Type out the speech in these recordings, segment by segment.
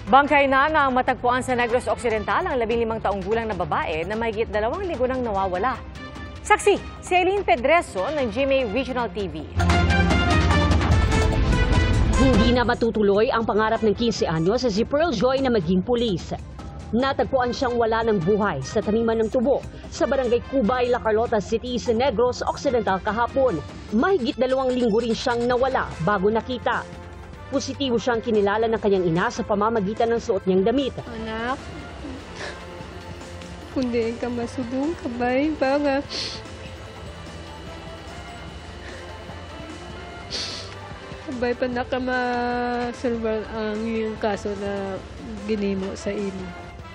Bangkay na ng matagpuan sa Negros Occidental ang 15 taong gulang na babae na mahigit 2 linggo nang nawawala. Saksi, si Eileen Pedreso ng GMA Regional TV. Hindi na matutuloy ang pangarap ng 15 anyos sa si Pearl Joy na maging pulis. Natagpuan siyang wala ng buhay sa taniman ng tubo sa barangay Cubay, La Carlota City sa Negros Occidental kahapon. Mahigit 2 linggo rin siyang nawala bago nakita. Positibo siyang kinilala ng kanyang ina sa pamamagitan ng suot niyang damit. Anak, kundi ka masudong kabay, banga. Kabay pa na ka masulbal ang iyong kaso na ginimo sa imo.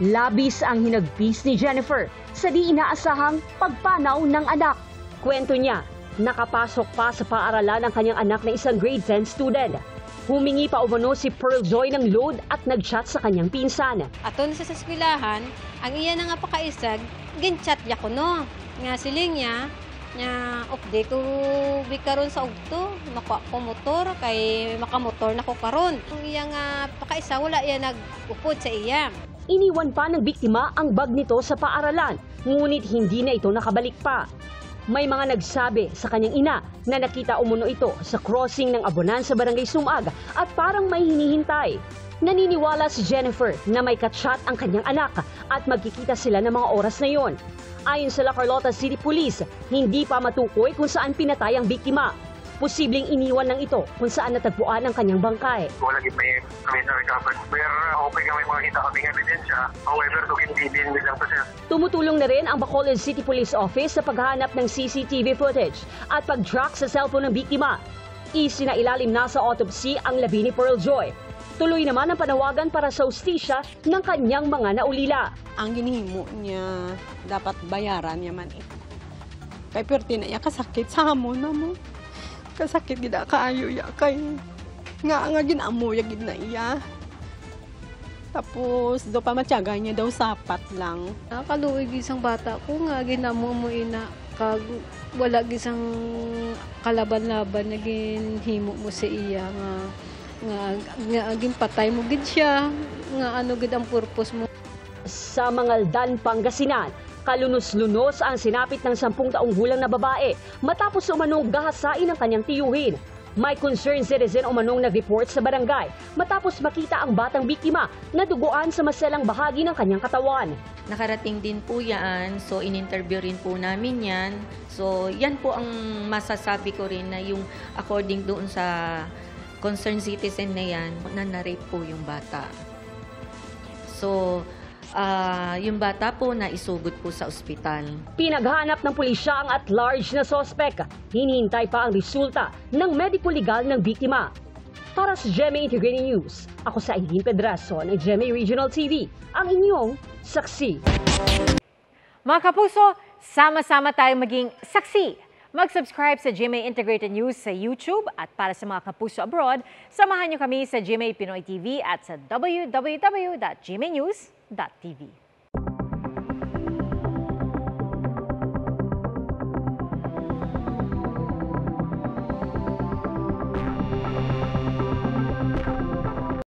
Labis ang hinagpis ni Jennifer sa di inaasahang pagpanaw ng anak. Kwento niya, nakapasok pa sa paaralan ang kanyang anak na isang grade 10 student. Humingi pa umano si Pearl Joy ng load at nag-chat sa kanyang pinsan. Aton sa eskwelahan, ang iya na nga pakaisag, gin-chat ya ko no. Nga siling niya, nga update ko bikaron sa ugto, nakuha ko motor, kay makamotor na ko karon. Ang iya nga pakaisa, wala iya nag-upod sa iya. Iniwan pa ng biktima ang bag nito sa paaralan, ngunit hindi na ito nakabalik pa. May mga nagsabi sa kanyang ina na nakita umano ito sa crossing ng Abonan sa Barangay Sumag at parang may hinihintay. Naniniwala si Jennifer na may katsyat ang kanyang anak at magkikita sila ng mga oras na yon. Ayon sa La Carlota City Police, hindi pa matukoy kung saan pinatay ang biktima. Posibleng iniwan lang ito kung saan natagpuan ang kanyang bangkay. Wala kami na recovered. We're hoping na may makita kaming ebidensya. However, hindi din bilang to, sir. Tumutulong na rin ang Bacolod City Police Office sa paghahanap ng CCTV footage at pag-track sa cellphone ng biktima. Isinailalim na sa autopsy ang labi ni Pearl Joy. Tuloy naman ang panawagan para sa hustisya ng kanyang mga naulila. Ang ginhimo niya, dapat bayaran niya man eh. Kay perti na iya kasakit sa hamon na mo. Kasakit gida kaayo ya kay nga ginamo ya gid na iya. Tapos do pa matyaga niya daw sapat lang. Nakaluoy gisang bata ko nga ginamo mo ina kag wala gisang kalaban-laban na ginhimo mo sa iya nga ginpatay mo gid siya nga ano gid ang purpose mo. Sa Mangaldan, Pangasinan, kalunos-lunos ang sinapit ng 10 taong gulang na babae matapos umanong gahasain ang kanyang tiyuhin. May concerned citizen umanong nag-report sa barangay matapos makita ang batang biktima na duguan sa maselang bahagi ng kanyang katawan. Nakarating din po yan, so in-interview rin po namin yan. So yan po ang masasabi ko rin na yung according doon sa concerned citizen na yan, na na-rape po yung bata. So, yung bata po na isugod po sa ospital. Pinaghanap ng pulisya ang at-large na sospek. Hinihintay pa ang resulta ng medico-legal ng biktima. Para sa GMA Integrated News, ako sa Eileen Pedreso ng GMA Regional TV, ang inyong saksi. Mga kapuso, sama-sama tayong maging saksi. Mag-subscribe sa GMA Integrated News sa YouTube at para sa mga kapuso abroad, samahan niyo kami sa GMA Pinoy TV at sa www.gmanews.tv.